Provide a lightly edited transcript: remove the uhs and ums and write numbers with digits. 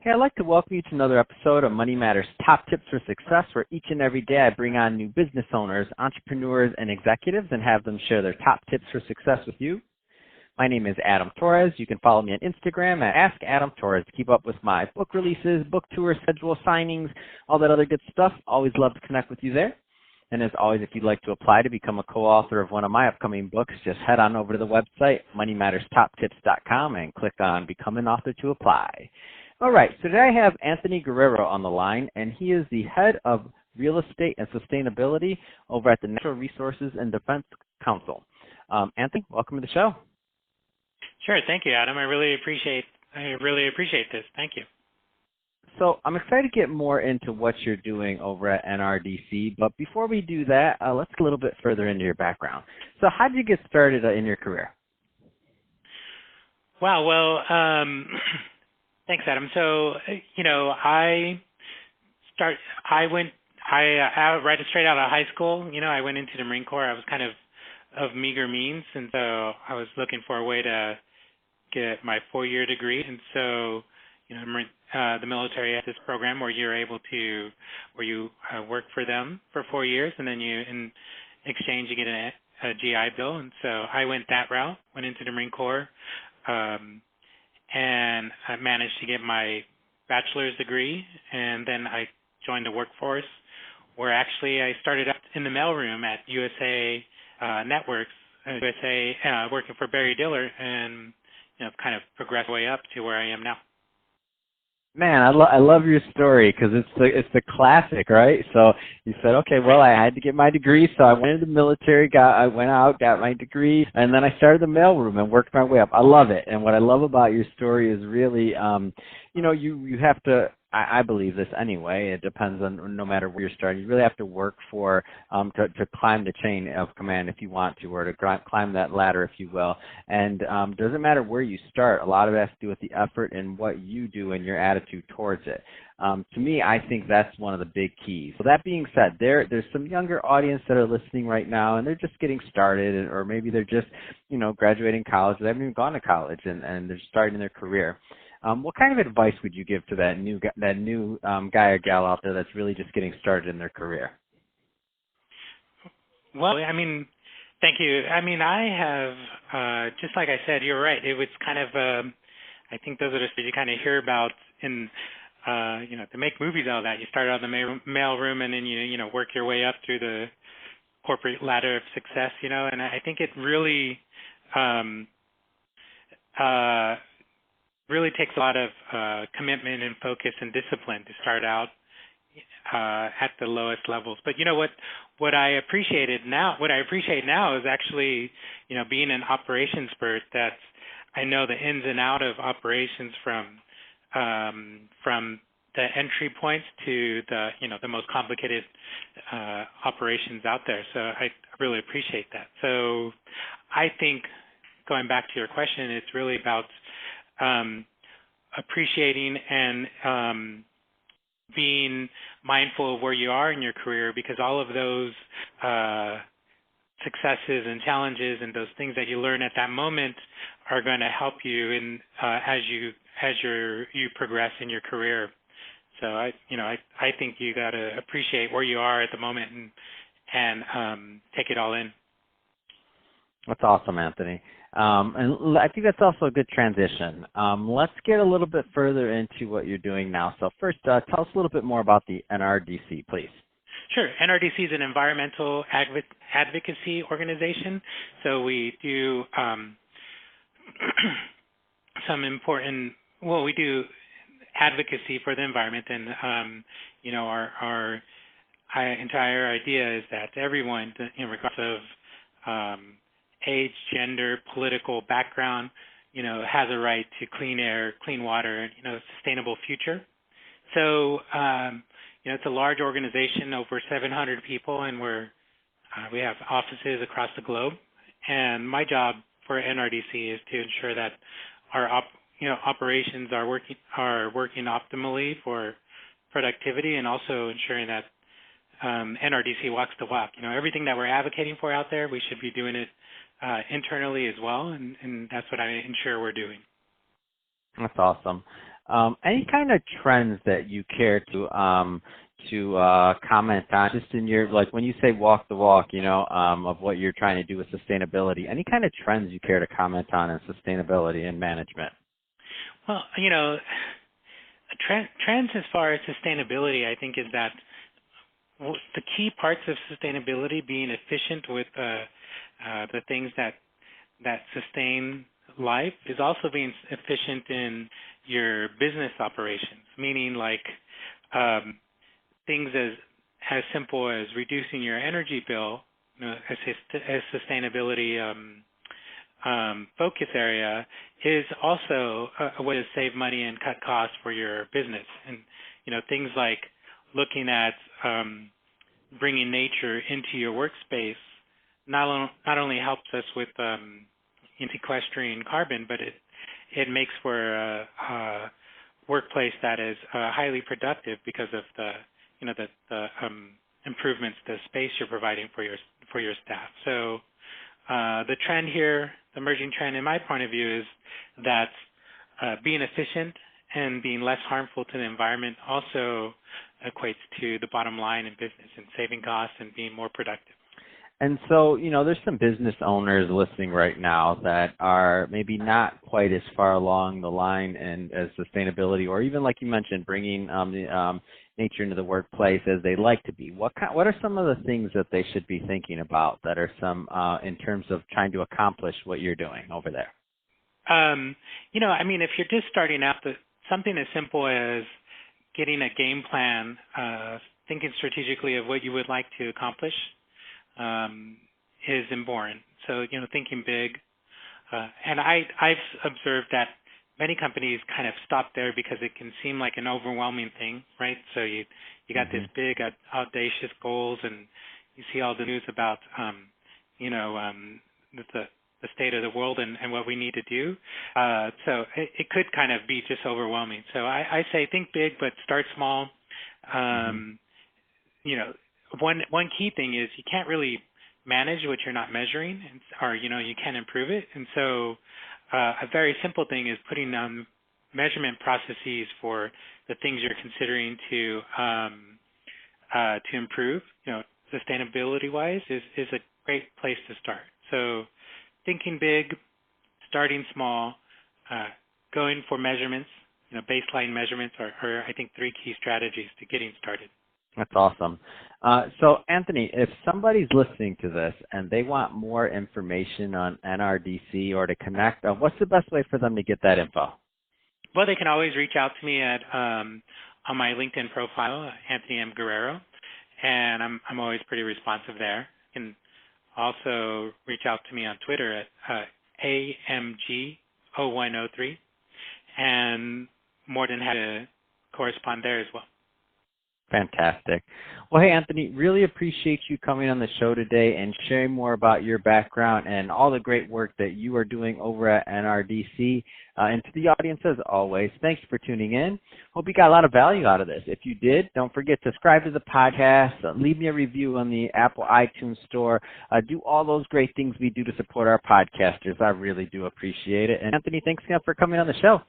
Hey, I'd like to welcome you to another episode of Money Matters Top Tips for Success, where each and every day I bring on new business owners, entrepreneurs, and executives and have them share their top tips for success with you. My name is Adam Torres. You can follow me on Instagram at AskAdamTorres to keep up with my book releases, book tour schedule, signings, all that other good stuff. Always love to connect with you there. And as always, if you'd like to apply to become a co-author of one of my upcoming books, just head on over to the website, moneymatterstoptips.com, and click on Become an Author to apply. All right, so today I have Anthony Guerrero on the line, and he is the head of real estate and sustainability over at the Natural Resources and Defense Council. Anthony, welcome to the show. Sure, thank you, Adam. I really appreciate this. Thank you. So I'm excited to get more into what you're doing over at NRDC, but before we do that, let's get a little bit further into your background. So how did you get started in your career? Wow, well, thanks, Adam. So, I went straight out of high school. I went into the Marine Corps. I was kind of meager means, and so I was looking for a way to get my 4-year degree. And so, the military has this program where you work for them for 4 years, and then in exchange you get a GI Bill. And so I went that route, went into the Marine Corps. And I managed to get my bachelor's degree, and then I joined the workforce, where actually I started up in the mailroom at USA Networks, working for Barry Diller, and kind of progressed way up to where I am now. Man, I love your story because it's the classic, right? So you said, okay, well, I had to get my degree, so I went into the military, I went out, got my degree, and then I started the mailroom and worked my way up. I love it, and what I love about your story is really, you have to. I believe this anyway. It depends on no matter where you're starting. You really have to work for to climb the chain of command if you want to, or to climb that ladder, if you will. And doesn't matter where you start. A lot of it has to do with the effort and what you do and your attitude towards it. To me, I think that's one of the big keys. So that being said, there's some younger audience that are listening right now, and they're just getting started, or maybe they're just graduating college. They haven't even gone to college, and they're starting their career. What kind of advice would you give to that new guy or gal out there that's really just getting started in their career? Well, thank you. I have, just like I said, you're right. It was kind of, I think those are the things you kind of hear about in, to make movies out of that. You start out in the mailroom, and then you work your way up through the corporate ladder of success, and I think it really, really takes a lot of commitment and focus and discipline to start out at the lowest levels. But what I appreciate now is actually, being an operations expert. That I know the ins and outs of operations from the entry points to the most complicated operations out there. So I really appreciate that. So I think, going back to your question, it's really about appreciating and being mindful of where you are in your career, because all of those successes and challenges and those things that you learn at that moment are going to help you as you progress in your career. So I think you got to appreciate where you are at the moment and take it all in. That's awesome, Anthony. And I think that's also a good transition. Let's get a little bit further into what you're doing now. So first, tell us a little bit more about the NRDC, please. Sure. NRDC is an environmental advocacy organization. So we do we do advocacy for the environment, and our entire idea is that everyone, regardless of age, gender, political background, has a right to clean air, clean water, and, a sustainable future. So, it's a large organization, over 700 people, and we have offices across the globe. And my job for NRDC is to ensure that our operations are working optimally for productivity, and also ensuring that NRDC walks the walk. Everything that we're advocating for out there, we should be doing it internally as well, and that's what I ensure we're doing. That's awesome. Any kind of trends that you care to comment on, just in your, like when you say walk the walk, of what you're trying to do with sustainability, any kind of trends you care to comment on in sustainability and management? Well, trends as far as sustainability, I think, is that the key parts of sustainability, being efficient with the things that sustain life, is also being efficient in your business operations, meaning like things as simple as reducing your energy bill, as sustainability focus area, is also a way to save money and cut costs for your business. And things like looking at bringing nature into your workspace not only helps us with sequestering carbon, but it makes for a workplace that is highly productive because of the improvements to space you're providing for your staff. So the trend here, the emerging trend in my point of view, is that being efficient and being less harmful to the environment also equates to the bottom line in business and saving costs and being more productive. And so, there's some business owners listening right now that are maybe not quite as far along the line and as sustainability, or even like you mentioned, bringing nature into the workplace as they like to be. What are some of the things that they should be thinking about that are some in terms of trying to accomplish what you're doing over there? If you're just starting out, something as simple as getting a game plan, thinking strategically of what you would like to accomplish, is important. So, thinking big. And I've observed that many companies kind of stop there because it can seem like an overwhelming thing, right? So you got this big, audacious goals, and you see all the news about, the state of the world and what we need to do. So it could kind of be just overwhelming. So I say think big, but start small. One key thing is you can't really manage what you're not measuring, or you can't improve it. And so a very simple thing is putting measurement processes for the things you're considering to improve. Sustainability-wise is a great place to start. So thinking big, starting small, going for measurements. Baseline measurements are I think 3 key strategies to getting started. That's awesome. So, Anthony, if somebody's listening to this and they want more information on NRDC or to connect, what's the best way for them to get that info? Well, they can always reach out to me at on my LinkedIn profile, Anthony M. Guerrero, and I'm always pretty responsive there. You can also reach out to me on Twitter at AMG0103, and more than happy to correspond there as well. Fantastic. Well, hey, Anthony, really appreciate you coming on the show today and sharing more about your background and all the great work that you are doing over at NRDC. And to the audience, as always, thanks for tuning in. Hope you got a lot of value out of this. If you did, don't forget to subscribe to the podcast, leave me a review on the Apple iTunes store, do all those great things we do to support our podcasters. I really do appreciate it. And Anthony, thanks again for coming on the show.